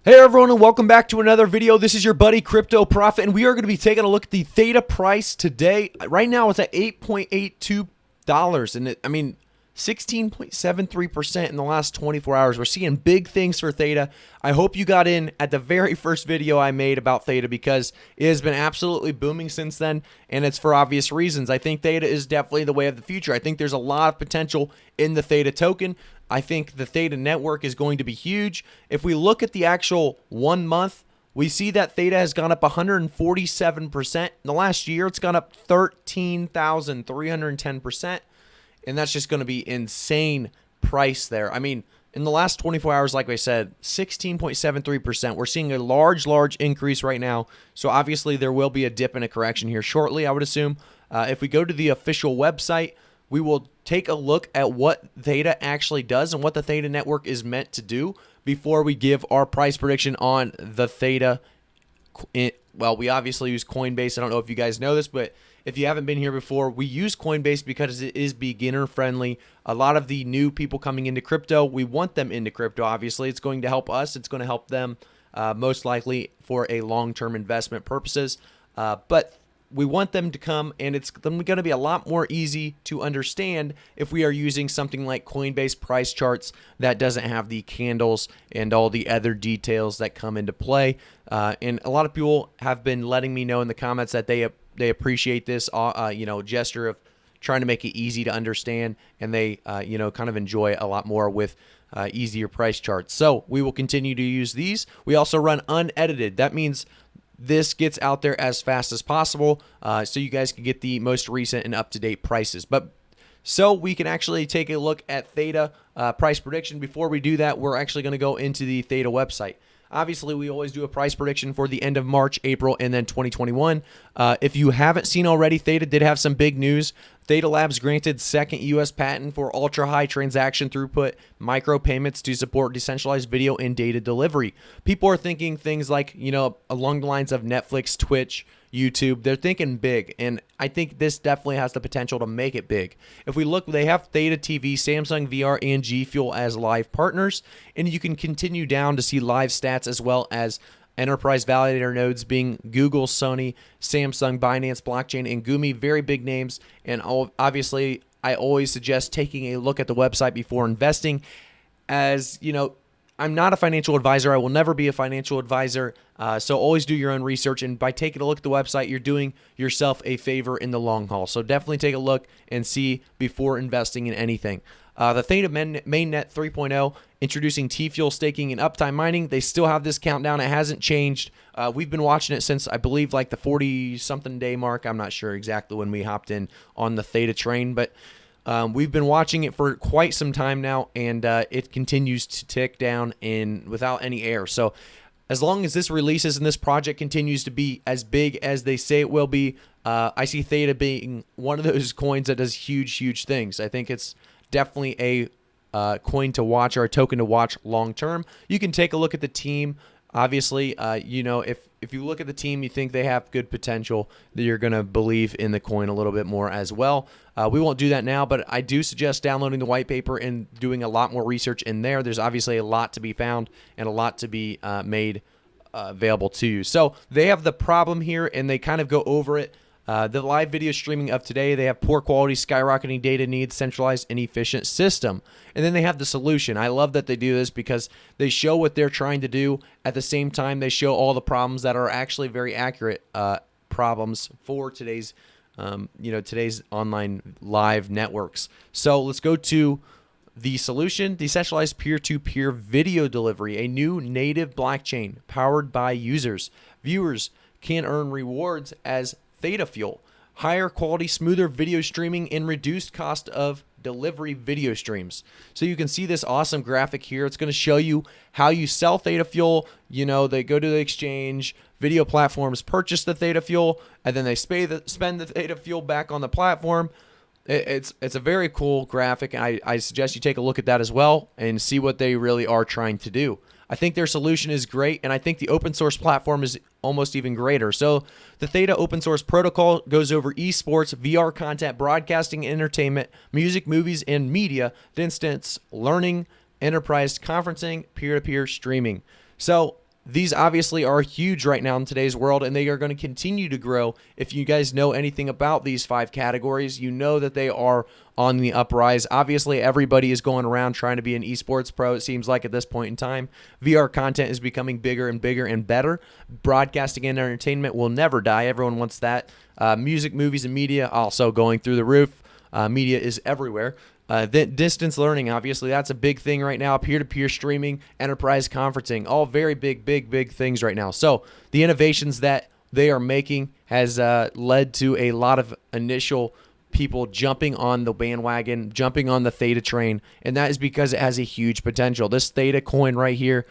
Hey everyone, and welcome back to another video. This is your buddy Crypto Prophet, and we are going to be taking a look at the Theta price today. Right now it's at $8.82, and 16.73% in the last 24 hours. We're seeing big things for Theta. I hope you got in at the very first video I made about Theta because it has been absolutely booming since then, and it's for obvious reasons. I think Theta is definitely the way of the future. I think there's a lot of potential in the Theta token. I think the Theta network is going to be huge. If we look at the actual 1 month, we see that Theta has gone up 147%. In the last year, it's gone up 13,310%. And that's just going to be insane price there. I mean, in the last 24 hours, like I said, 16.73%. We're seeing a large increase right now. So obviously there will be a dip and a correction here shortly, I would assume. If we go to the official website, we will take a look at what Theta actually does and what the Theta network is meant to do before we give our price prediction on the Theta. Well, we obviously use Coinbase. I don't know if you guys know this, but if you haven't been here before, we use Coinbase because it is beginner friendly. A lot of the new people coming into crypto, we want them into crypto. Obviously, it's going to help us. It's going to help them most likely for a long-term investment purposes. But we want them to come, and it's going to be a lot more easy to understand if we are using something like Coinbase price charts that doesn't have the candles and all the other details that come into play. And a lot of people have been letting me know in the comments that they appreciate this, gesture of trying to make it easy to understand, and they, kind of enjoy it a lot more with easier price charts. So we will continue to use these. We also run unedited. That means this gets out there as fast as possible so you guys can get the most recent and up-to-date prices. But so we can actually take a look at Theta price prediction. Before we do that, we're actually going to go into the Theta website. Obviously, we always do a price prediction for the end of March, April, and then 2021. If you haven't seen already, Theta did have some big news. Theta Labs granted second U.S. patent for ultra-high transaction throughput micropayments to support decentralized video and data delivery. People are thinking things like, along the lines of Netflix, Twitch, YouTube. They're thinking big, and I think this definitely has the potential to make it big. If we look, they have Theta TV, Samsung VR, and G Fuel as live partners, and you can continue down to see live stats as well as enterprise validator nodes being Google, Sony, Samsung, Binance, Blockchain, and Gumi. Very big names, and obviously I always suggest taking a look at the website before investing. As I'm not a financial advisor. I will never be a financial advisor. So always do your own research. And by taking a look at the website, you're doing yourself a favor in the long haul. So definitely take a look and see before investing in anything. The Theta Mainnet 3.0, introducing T-Fuel staking and uptime mining. They still have this countdown. It hasn't changed. We've been watching it since, I believe, like the 40-something day mark. I'm not sure exactly when we hopped in on the Theta train, but we've been watching it for quite some time now, and it continues to tick down without any error. So as long as this releases and this project continues to be as big as they say it will be, I see Theta being one of those coins that does huge things. I think it's definitely a coin to watch, or a token to watch long term. You can take a look at the team. Obviously, if you look at the team, you think they have good potential, that you're going to believe in the coin a little bit more as well. We won't do that now, but I do suggest downloading the white paper and doing a lot more research in there. There's obviously a lot to be found and a lot to be made available to you. So they have the problem here, and they kind of go over it. The live video streaming of today, they have poor quality, skyrocketing data needs, centralized and efficient system. And then they have the solution. I love that they do this because they show what they're trying to do. At the same time, they show all the problems that are actually very accurate problems for today's online live networks. So let's go to the solution: decentralized peer-to-peer video delivery, a new native blockchain powered by users. Viewers can earn rewards as Theta Fuel, higher quality, smoother video streaming, and reduced cost of delivery video streams. So you can see this awesome graphic here. It's going to show you how you sell Theta Fuel. They go to the exchange, video platforms purchase the Theta Fuel, and then they spend the Theta Fuel back on the platform. It's a very cool graphic, and I suggest you take a look at that as well and see what they really are trying to do. I think their solution is great, and I think the open source platform is almost even greater. So the Theta open source protocol goes over esports, VR content, broadcasting, entertainment, music, movies, and media, distance learning, enterprise conferencing, peer-to-peer streaming. So these obviously are huge right now in today's world, and they are going to continue to grow. If you guys know anything about these 5 categories, you know that they are on the uprise. Obviously, everybody is going around trying to be an esports pro, it seems like, at this point in time. VR content is becoming bigger and bigger and better. Broadcasting and entertainment will never die. Everyone wants that. Music, movies, and media also going through the roof. Media is everywhere. Distance learning, obviously, that's a big thing right now. Peer-to-peer streaming, enterprise conferencing, all very big things right now. So the innovations that they are making has led to a lot of initial people jumping on the bandwagon, jumping on the Theta train, and that is because it has a huge potential. This Theta coin right here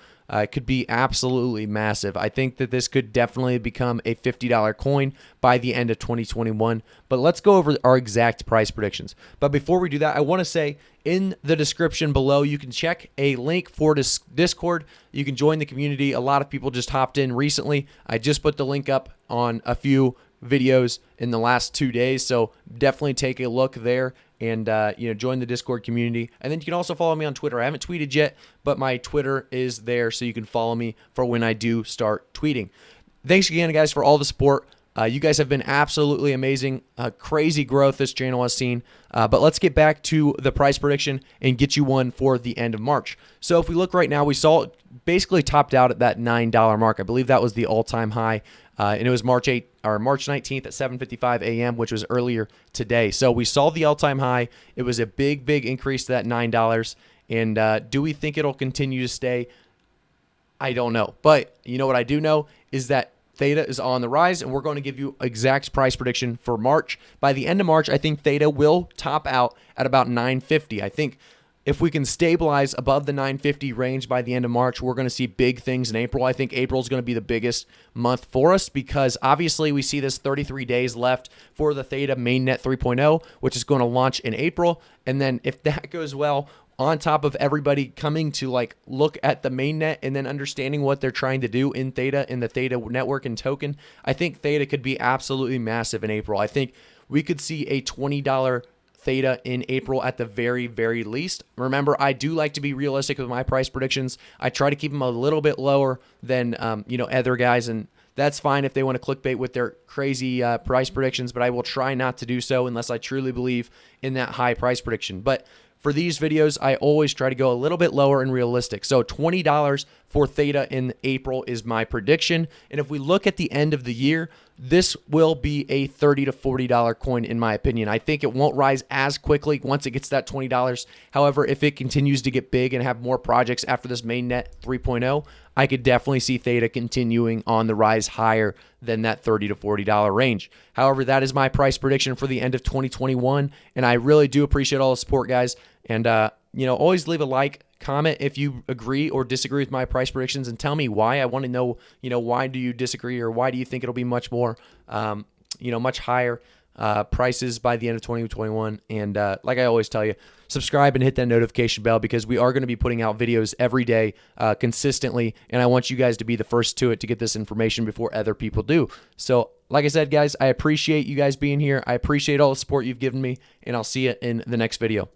could be absolutely massive. I think that this could definitely become a $50 coin by the end of 2021. But let's go over our exact price predictions. But before we do that, I want to say in the description below, you can check a link for Discord. You can join the community. A lot of people just hopped in recently. I just put the link up on a few videos in the last 2 days, so definitely take a look there and join the Discord community. And then you can also follow me on Twitter. I haven't tweeted yet, but my Twitter is there, so you can follow me for when I do start tweeting. Thanks again, guys, for all the support. You guys have been absolutely amazing. Crazy growth this channel has seen. But let's get back to the price prediction and get you one for the end of March. So if we look right now, we saw it basically topped out at that $9 mark. I believe that was the all-time high. And it was March 19th at 7:55 a.m., which was earlier today. So we saw the all-time high. It was a big increase to that $9. And do we think it'll continue to stay? I don't know. But you know what I do know is that Theta is on the rise, and we're going to give you exact price prediction for March. By the end of March, I think Theta will top out at about 950. I think if we can stabilize above the 950 range by the end of March, we're going to see big things in April. I think April is going to be the biggest month for us because obviously we see this 33 days left for the Theta mainnet 3.0, which is going to launch in April. And then if that goes well, on top of everybody coming to look at the mainnet and then understanding what they're trying to do in Theta, in the Theta network and token, I think Theta could be absolutely massive in April. I think we could see a $20 Theta in April at the very least. Remember, I do like to be realistic with my price predictions. I try to keep them a little bit lower than other guys, and that's fine if they want to clickbait with their crazy price predictions, but I will try not to do so unless I truly believe in that high price prediction. But for these videos, I always try to go a little bit lower and realistic. So $20 for Theta in April is my prediction. And if we look at the end of the year, this will be a $30 to $40 coin in my opinion. I think it won't rise as quickly once it gets that $20. However, if it continues to get big and have more projects after this mainnet 3.0, I could definitely see Theta continuing on the rise higher than that $30 to $40 range. However, that is my price prediction for the end of 2021, and I really do appreciate all the support, guys. And always leave a like, comment if you agree or disagree with my price predictions, and tell me why. I want to know, why do you disagree, or why do you think it'll be much more, much higher prices by the end of 2021. And like I always tell you, subscribe and hit that notification bell because we are going to be putting out videos every day consistently, and I want you guys to be the first to it to get this information before other people do. So like I said, guys, I appreciate you guys being here. I appreciate all the support you've given me, and I'll see you in the next video.